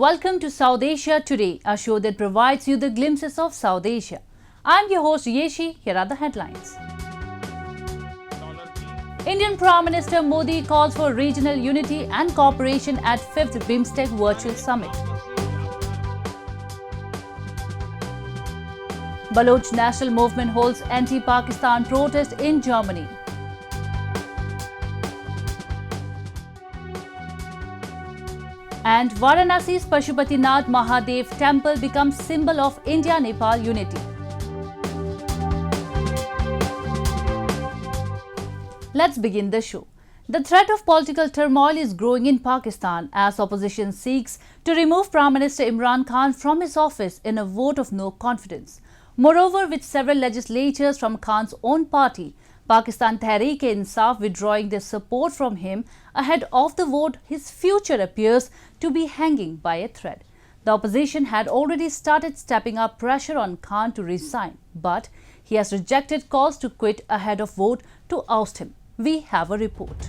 Welcome to South Asia Today, a show that provides you the glimpses of South Asia. I'm your host Yeshi. Here are the headlines. Indian Prime Minister Modi calls for regional unity and cooperation at 5th BIMSTEC Virtual Summit. Baloch National Movement holds anti-Pakistan protest in Germany. And Varanasi's Pashupatinath Mahadev Temple becomes symbol of India-Nepal unity. Let's begin the show. The threat of political turmoil is growing in Pakistan as opposition seeks to remove Prime Minister Imran Khan from his office in a vote of no confidence. Moreover, with several legislators from Khan's own party, Pakistan Tehreek-e-Insaf withdrawing their support from him ahead of the vote, his future appears to be hanging by a thread. The opposition had already started stepping up pressure on Khan to resign, but he has rejected calls to quit ahead of vote to oust him. We have a report.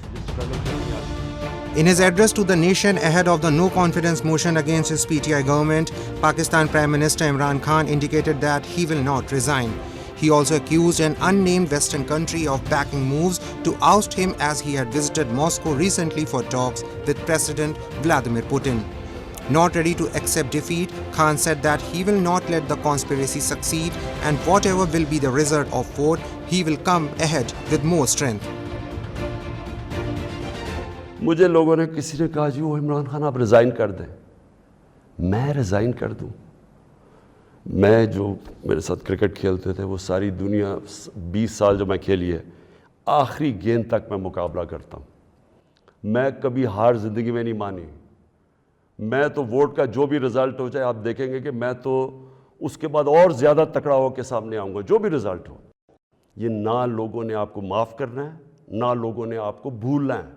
In his address to the nation ahead of the no-confidence motion against his PTI government, Pakistan Prime Minister Imran Khan indicated that he will not resign. He also accused an unnamed Western country of backing moves to oust him as he had visited Moscow recently for talks with President Vladimir Putin. Not ready to accept defeat, Khan said that he will not let the conspiracy succeed and whatever will be the result of vote, he will come ahead with more strength. मुझे लोगों ने किसी ने कहा जी वो इमरान खान आप resign कर दें, मैं रिज़ाइन कर दूं। मैं जो मेरे साथ क्रिकेट खेलते थे वो सारी दुनिया 20 साल जो मैं खेली है, आखिरी गेंद तक मैं मुकाबला करता हूँ। मैं कभी हार ज़िंदगी में नहीं मानी। मैं तो वोट का जो भी रिज़ल्ट हो जाए आप देखेंगे कि मैं तो उसके बाद और ज़्यादा तकड़ा होकर सामने आऊँगा, जो भी रिज़ल्ट हो। ये ना लोगों ने आपको माफ़ करना है, ना लोगों ने आपको भूलना है,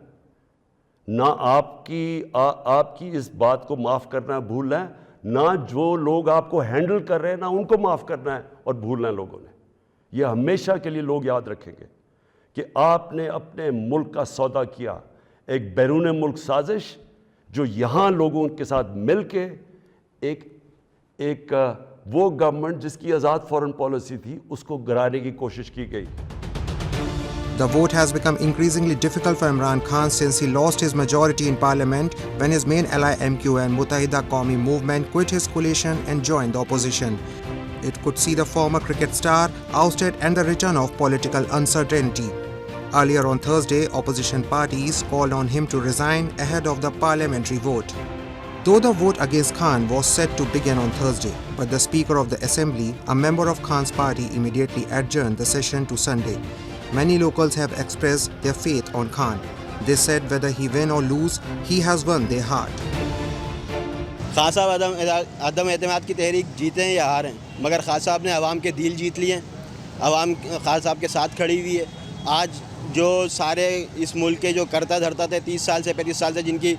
ना आपकी इस बात को माफ़ करना है, भूलना है, ना जो लोग आपको हैंडल कर रहे हैं ना उनको माफ़ करना है और भूलना है लोगों ने। ये हमेशा के लिए लोग याद रखेंगे कि आपने अपने मुल्क का सौदा किया, एक बैरून मुल्क साजिश जो यहाँ लोगों के साथ मिल के एक वो गवर्नमेंट जिसकी आज़ाद फॉरेन पॉलिसी थी उसको गिराने की कोशिश की गई। The vote has become increasingly difficult for Imran Khan since he lost his majority in parliament when his main ally MQ and Muttahida Qawmi movement quit his coalition and joined the opposition. It could see the former cricket star ousted and the return of political uncertainty. Earlier on Thursday, opposition parties called on him to resign ahead of the parliamentary vote. Though the vote against Khan was set to begin on Thursday, but the Speaker of the Assembly, a member of Khan's party, immediately adjourned the session to Sunday. Many locals have expressed their faith on Khan. They said whether he win or lose, he has won their heart. Khan साहब अदम एतमाद की तहरीक जीते हैं या हार हैं, मगर खान साहब ने अवाम के दिल जीत लिए हैं। अवाम खान साहब के साथ खड़ी हुई है। आज जो सारे इस मुल्क के जो करता धरता थे 30 साल से 35 साल से जिनकी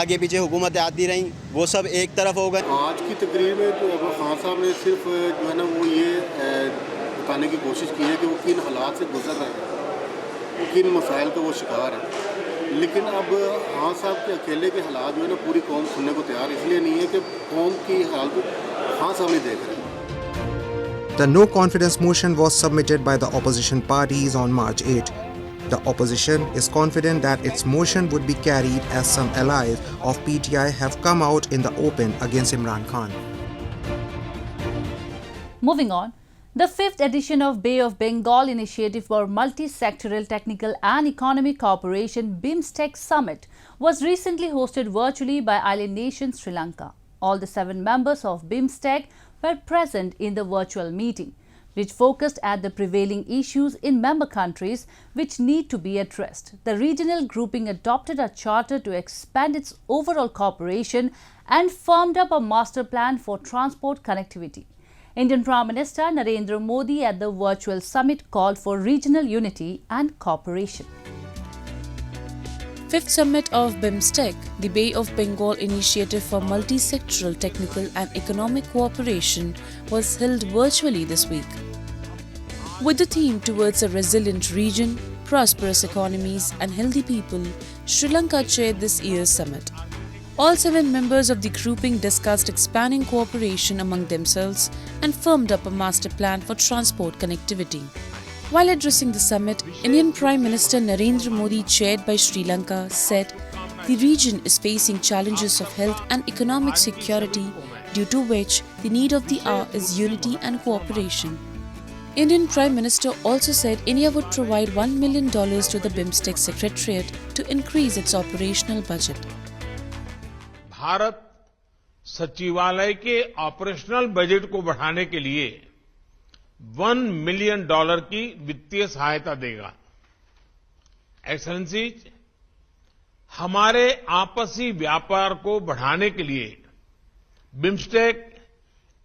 आगे पीछे हुकूमतें आती रहीं, वो सब एक तरफ हो गए। आज की तकरीर में तो खान साहब ने सिर्फ जो है ना वो ये बताने की कोशिश की है कि वो किन हालात से गुजर रहे हैं, किन मसाइल का वो शिकार है। लेकिन अब खान साहब के अकेले के हालात जो है ना पूरी कौम सुनने को तैयार इसलिए नहीं है कि कौम की हालत को खान साहब नहीं देख रहे। The no confidence motion was submitted by the opposition parties on March 8. The opposition is confident that its motion would be carried as some allies of PTI have come out in the open against Imran Khan. Moving on. The 5th edition of Bay of Bengal Initiative for Multi-Sectoral Technical and Economic Cooperation BIMSTEC Summit was recently hosted virtually by island nation Sri Lanka. All the 7 members of BIMSTEC were present in the virtual meeting, which focused at the prevailing issues in member countries which need to be addressed. The regional grouping adopted a charter to expand its overall cooperation and firmed up a master plan for transport connectivity. Indian Prime Minister Narendra Modi at the virtual summit called for regional unity and cooperation. 5th Summit of BIMSTEC, the Bay of Bengal Initiative for Multi-Sectoral Technical and Economic Cooperation, was held virtually this week. With the theme towards a resilient region, prosperous economies and healthy people, Sri Lanka chaired this year's summit. All 7 members of the grouping discussed expanding cooperation among themselves and firmed up a master plan for transport connectivity. While addressing the summit, Indian Prime Minister Narendra Modi, chaired by Sri Lanka, said the region is facing challenges of health and economic security, due to which the need of the hour is unity and cooperation. Indian Prime Minister also said India would provide $1 million to the BIMSTEC Secretariat to increase its operational budget. Bharat सचिवालय के operational budget को बढ़ाने के लिए $1 million की वित्तीय सहायता देगा। एक्सेलेंसीज, हमारे आपसी व्यापार को बढ़ाने के लिए बिम्स्टेक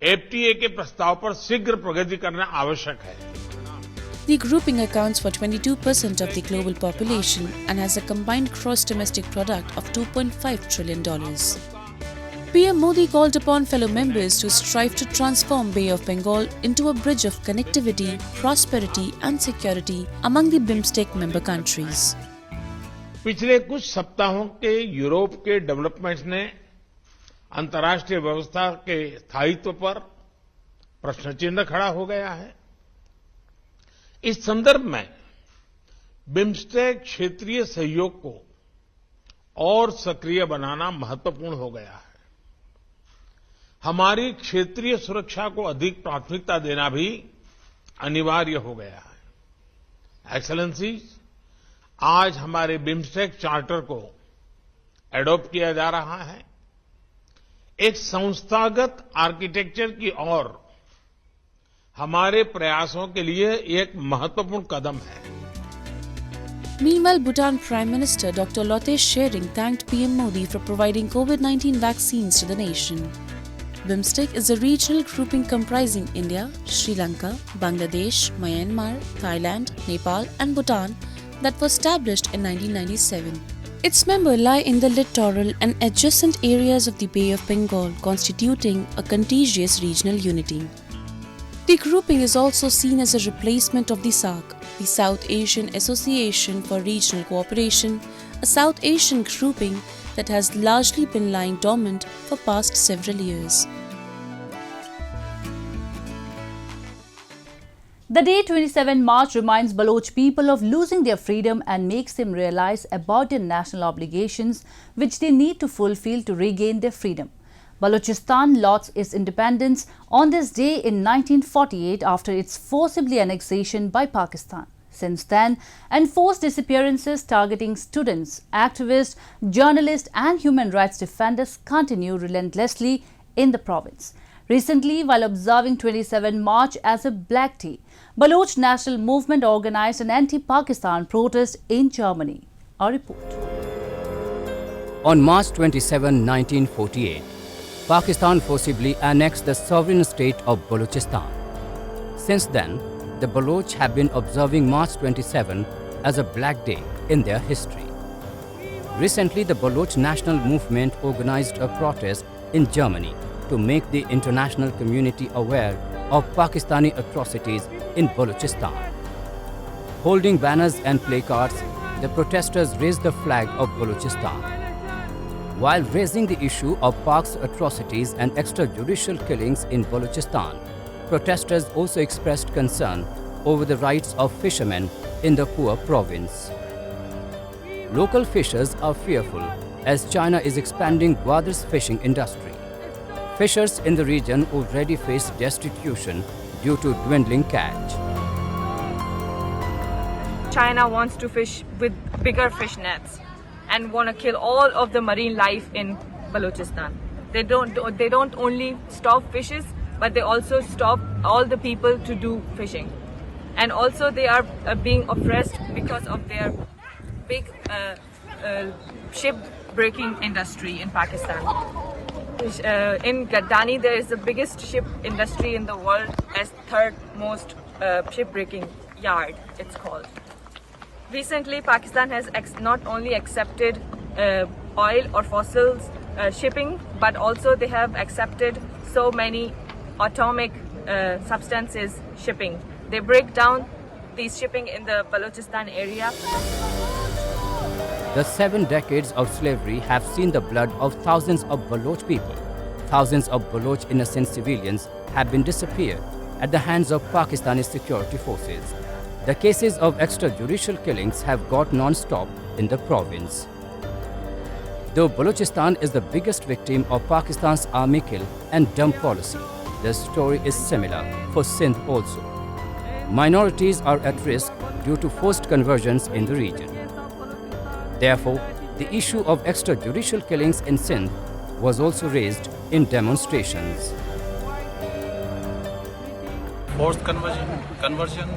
एफटीए के प्रस्ताव पर शीघ्र प्रगति करना आवश्यक है। The grouping accounts for 22% of the global population and has a combined gross-domestic product of $2.5 trillion. PM Modi called upon fellow members to strive to transform Bay of Bengal into a bridge of connectivity, prosperity and security among the BIMSTEC member countries. पिछले कुछ सप्ताहों के Europe के developments ने अंतर्राष्ट्रीय व्यवस्था के स्थायित्व पर प्रश्न चिन्ह खड़ा हो गया है। इस संदर्भ में बिम्स्टेक क्षेत्रीय सहयोग को और सक्रिय बनाना महत्वपूर्ण हो गया है। हमारी क्षेत्रीय सुरक्षा को अधिक प्राथमिकता देना भी अनिवार्य हो गया है। एक्सेलेंसीज, आज हमारे बिम्स्टेक चार्टर को एडॉप्ट किया जा रहा है। एक संस्थागत आर्किटेक्चर की ओर हमारे प्रयासों के लिए एक महत्वपूर्ण कदम है। Meanwhile, Bhutan Prime Minister Dr. Lotte Tshering thanked PM Modi for providing COVID-19 vaccines to the nation. BIMSTEC is a regional grouping comprising India, Sri Lanka, Bangladesh, Myanmar, Thailand, Nepal and Bhutan that was established in 1997. Its members lie in the littoral and adjacent areas of the Bay of Bengal, constituting a contiguous regional unity. The grouping is also seen as a replacement of the SAARC, the South Asian Association for Regional Cooperation, a South Asian grouping that has largely been lying dormant for past several years. The day 27 March reminds Baloch people of losing their freedom and makes them realize about their national obligations which they need to fulfill to regain their freedom. Balochistan lost its independence on this day in 1948 after its forcibly annexation by Pakistan. Since then, enforced disappearances targeting students, activists, journalists and human rights defenders continue relentlessly in the province. Recently, while observing 27 March as a Black Day, Baloch National Movement organized an anti-Pakistan protest in Germany. A report. On March 27, 1948, Pakistan forcibly annexed the sovereign state of Balochistan. Since then, the Baloch have been observing March 27 as a Black Day in their history. Recently, the Baloch National Movement organized a protest in Germany to make the international community aware of Pakistani atrocities in Balochistan. Holding banners and placards, the protesters raised the flag of Balochistan. While raising the issue of Pak's atrocities and extrajudicial killings in Balochistan, protesters also expressed concern over the rights of fishermen in the poor province. Local fishers are fearful as China is expanding Gwadr's fishing industry. Fishers in the region already face destitution due to dwindling catch. China wants to fish with bigger fish nets and want to kill all of the marine life in Balochistan. They don't only stop fishes, but they also stop all the people to do fishing. And also they are being oppressed because of their big ship breaking industry in Pakistan. In Gaddani, there is the biggest ship industry in the world, as third most ship breaking yard, it's called. Recently, Pakistan has not only accepted oil or fossils shipping, but also they have accepted so many atomic substances shipping. They break down these shipping in the Balochistan area. The 7 decades of slavery have seen the blood of thousands of Baloch people. Thousands of Baloch innocent civilians have been disappeared at the hands of Pakistani security forces. The cases of extrajudicial killings have got non-stop in the province. Though Balochistan is the biggest victim of Pakistan's army kill and dump policy, the story is similar for Sindh also. Minorities are at risk due to forced conversions in the region. Therefore, the issue of extrajudicial killings in Sindh was also raised in demonstrations. Forced conversion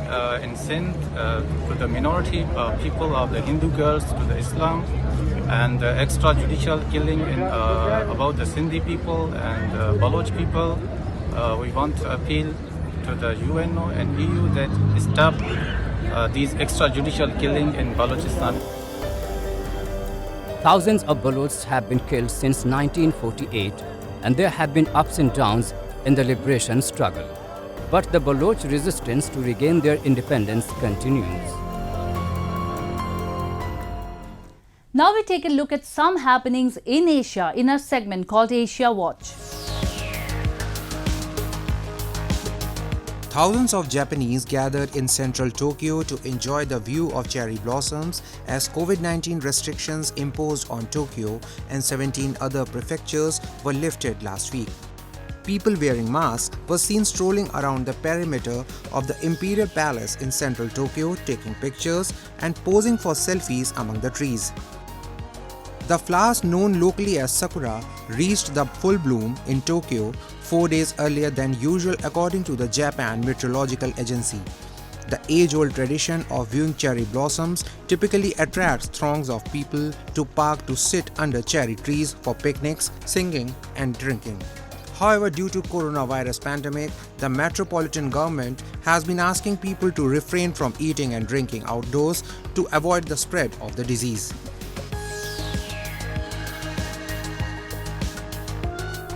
in Sindh to the minority people of the Hindu girls to the Islam, and extrajudicial killing about the Sindhi people and Baloch people. We want to appeal to the UNO and EU that stop these extrajudicial killing in Balochistan. Thousands of Balochs have been killed since 1948, and there have been ups and downs in the liberation struggle. But the Baloch resistance to regain their independence continues. Now we take a look at some happenings in Asia in our segment called Asia Watch. Thousands of Japanese gathered in central Tokyo to enjoy the view of cherry blossoms as COVID-19 restrictions imposed on Tokyo and 17 other prefectures were lifted last week. People wearing masks were seen strolling around the perimeter of the Imperial Palace in central Tokyo, taking pictures and posing for selfies among the trees. The flowers known locally as sakura reached the full bloom in Tokyo 4 days earlier than usual according to the Japan Meteorological Agency. The age-old tradition of viewing cherry blossoms typically attracts throngs of people to park to sit under cherry trees for picnics, singing and drinking. However, due to coronavirus pandemic, the metropolitan government has been asking people to refrain from eating and drinking outdoors to avoid the spread of the disease.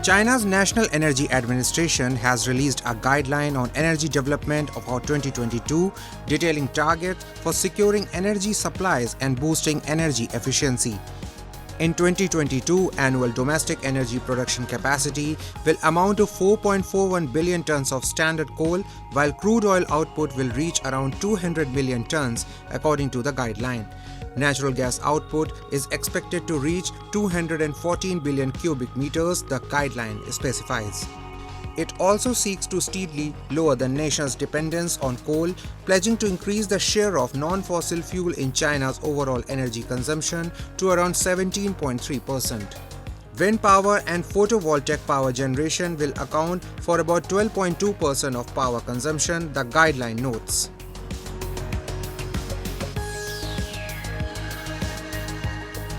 China's National Energy Administration has released a guideline on energy development of 2022, detailing targets for securing energy supplies and boosting energy efficiency. In 2022, annual domestic energy production capacity will amount to 4.41 billion tons of standard coal, while crude oil output will reach around 200 million tons, according to the guideline. Natural gas output is expected to reach 214 billion cubic meters, the guideline specifies. It also seeks to steadily lower the nation's dependence on coal, pledging to increase the share of non-fossil fuel in China's overall energy consumption to around 17.3%. Wind power and photovoltaic power generation will account for about 12.2% of power consumption, the guideline notes.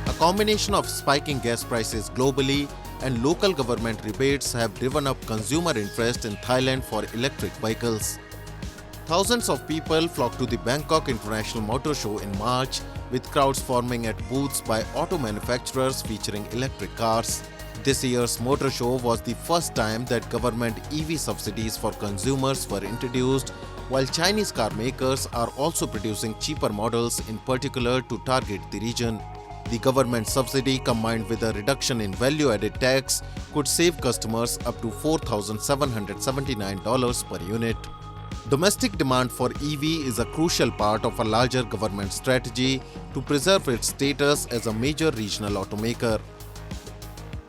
A combination of spiking gas prices globally and local government rebates have driven up consumer interest in Thailand for electric vehicles. Thousands of people flocked to the Bangkok International Motor Show in March, with crowds forming at booths by auto manufacturers featuring electric cars. This year's motor show was the first time that government EV subsidies for consumers were introduced, while Chinese car makers are also producing cheaper models, in particular to target the region. The government subsidy, combined with a reduction in value-added tax, could save customers up to $4,779 per unit. Domestic demand for EV is a crucial part of a larger government strategy to preserve its status as a major regional automaker.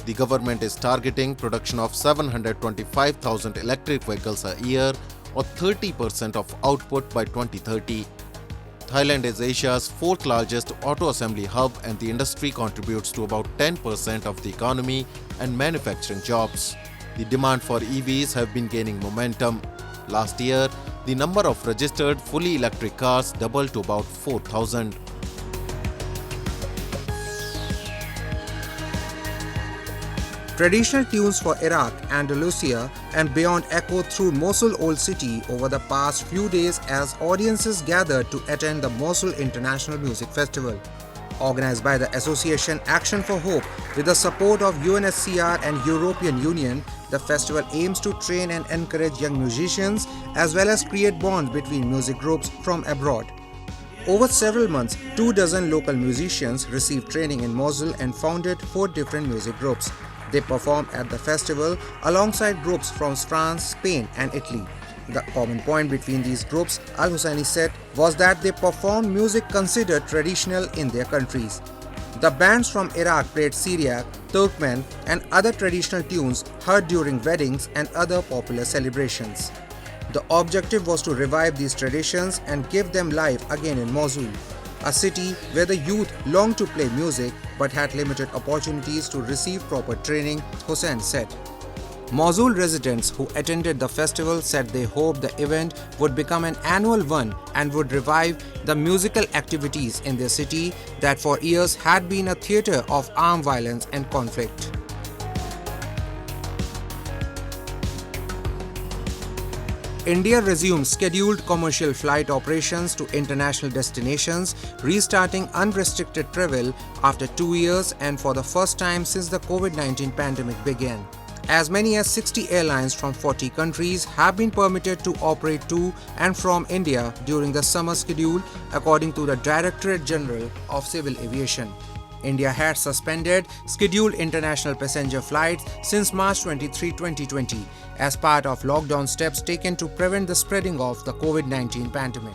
The government is targeting production of 725,000 electric vehicles a year, or 30% of output by 2030. Thailand is Asia's fourth largest auto assembly hub, and the industry contributes to about 10% of the economy and manufacturing jobs. The demand for EVs have been gaining momentum. Last year, the number of registered fully electric cars doubled to about 4,000. Traditional tunes for Iraq, Andalusia and beyond echoed through Mosul Old City over the past few days as audiences gathered to attend the Mosul International Music Festival. Organized by the Association Action for Hope with the support of UNSCR and European Union, the festival aims to train and encourage young musicians as well as create bonds between music groups from abroad. Over several months, 24 local musicians received training in Mosul and founded 4 different music groups. They performed at the festival alongside groups from France, Spain and Italy. The common point between these groups, Al Husseini said, was that they performed music considered traditional in their countries. The bands from Iraq played Syriac, Turkmen and other traditional tunes heard during weddings and other popular celebrations. The objective was to revive these traditions and give them life again in Mosul, a city where the youth longed to play music but had limited opportunities to receive proper training, Hussein said. Mosul residents who attended the festival said they hoped the event would become an annual one and would revive the musical activities in their city that for years had been a theatre of armed violence and conflict. India resumed scheduled commercial flight operations to international destinations, restarting unrestricted travel after 2 years and for the first time since the COVID-19 pandemic began. As many as 60 airlines from 40 countries have been permitted to operate to and from India during the summer schedule, according to the Directorate General of Civil Aviation. India had suspended scheduled international passenger flights since March 23, 2020 as part of lockdown steps taken to prevent the spreading of the COVID-19 pandemic.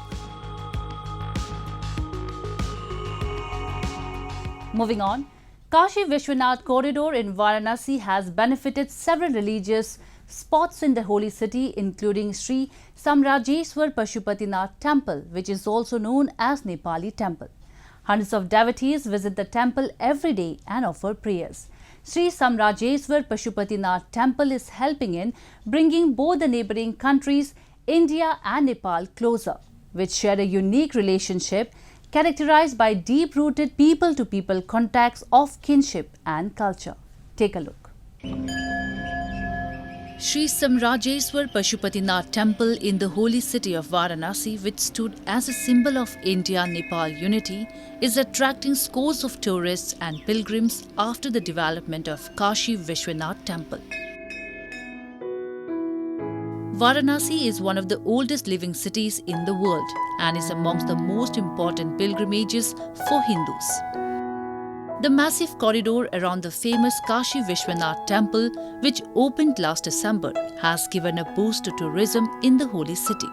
Moving on, Kashi Vishwanath corridor in Varanasi has benefited several religious spots in the holy city, including Sri Samrajeshwar Pashupatinath Temple, which is also known as Nepali Temple. Hundreds of devotees visit the temple every day and offer prayers. Sri Samrajeshwar Pashupatinath Temple is helping in bringing both the neighbouring countries, India and Nepal, closer, which share a unique relationship characterized by deep-rooted people-to-people contacts of kinship and culture. Take a look. Sri Samrajeshwar Pashupatinath Temple in the holy city of Varanasi, which stood as a symbol of India-Nepal unity, is attracting scores of tourists and pilgrims after the development of Kashi Vishwanath Temple. Varanasi is one of the oldest living cities in the world and is amongst the most important pilgrimages for Hindus. The massive corridor around the famous Kashi Vishwanath Temple, which opened last December, has given a boost to tourism in the holy city.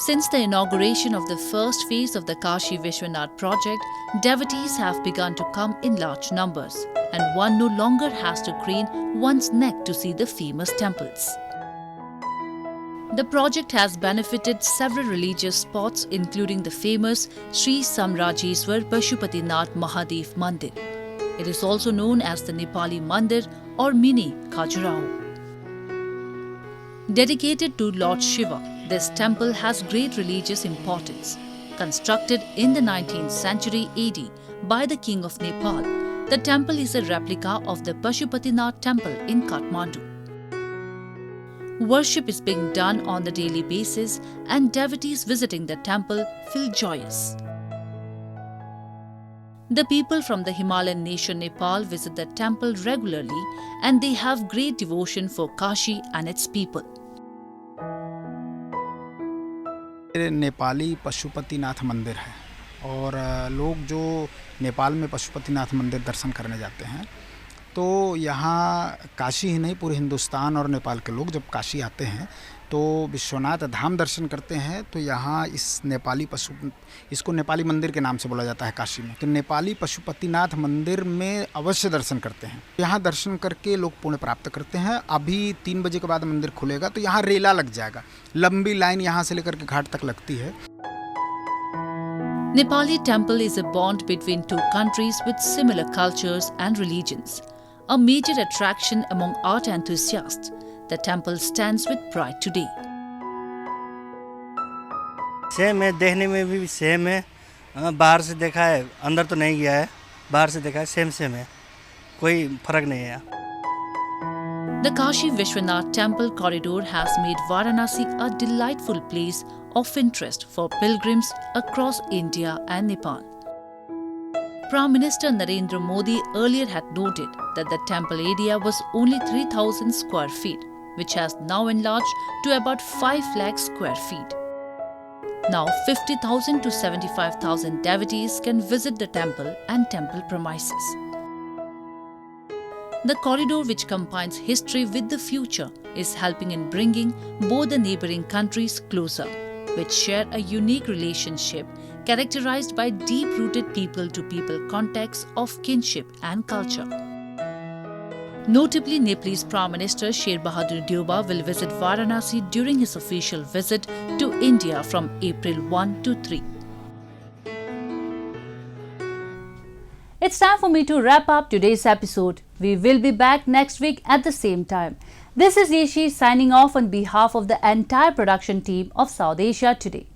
Since the inauguration of the first phase of the Kashi Vishwanath project, devotees have begun to come in large numbers, and one no longer has to crane one's neck to see the famous temples. The project has benefited several religious spots, including the famous Sri Samrajeshwar Pashupatinath Mahadev Mandir. It is also known as the Nepali Mandir or Mini Khajuraho. Dedicated to Lord Shiva, this temple has great religious importance. Constructed in the 19th century AD by the King of Nepal, the temple is a replica of the Pashupatinath Temple in Kathmandu. Worship is being done on the daily basis and devotees visiting the temple feel joyous. The people from the Himalayan nation Nepal visit the temple regularly and they have great devotion for Kashi and its people. Nepali Pashupatinath मंदिर है और लोग जो नेपाल में पशुपतिनाथ मंदिर दर्शन करने जाते हैं तो यहाँ काशी ही नहीं पूरे हिंदुस्तान और नेपाल के लोग जब काशी आते हैं तो विश्वनाथ धाम दर्शन करते हैं तो यहाँ इसको नेपाली मंदिर के नाम से बोला जाता है काशी में। तो नेपाली पशुपतिनाथ मंदिर में अवश्य दर्शन करते हैं। यहाँ दर्शन करके लोग पुण्य प्राप्त करते हैं। अभी 3 बजे के बाद मंदिर खुलेगा तो यहाँ रेला लग जाएगा, लंबी लाइन यहाँ से लेकर के घाट तक लगती है। Nepali temple is a bond between two countries with similar cultures and religions. A major attraction among art enthusiasts, the temple stands with pride today. Same है, देखने में भी सेम है, बाहर से देखा है, अंदर तो नहीं गया है, बाहर से देखा है, सेम है, कोई फर्क नहीं है। The Kashi Vishwanath Temple corridor has made Varanasi a delightful place of interest for pilgrims across India and Nepal. Prime Minister Narendra Modi earlier had noted that the temple area was only 3,000 square feet, which has now enlarged to about 5 lakh square feet. Now 50,000 to 75,000 devotees can visit the temple and temple premises. The corridor, which combines history with the future, is helping in bringing both the neighboring countries closer, which share a unique relationship characterized by deep-rooted people-to-people contacts of kinship and culture. Notably, Nepalese Prime Minister Sher Bahadur Deuba will visit Varanasi during his official visit to India from April 1 to 3. It's time for me to wrap up today's episode. We will be back next week at the same time. This is Yeshi signing off on behalf of the entire production team of South Asia Today.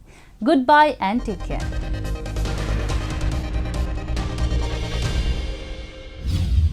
Goodbye and take care.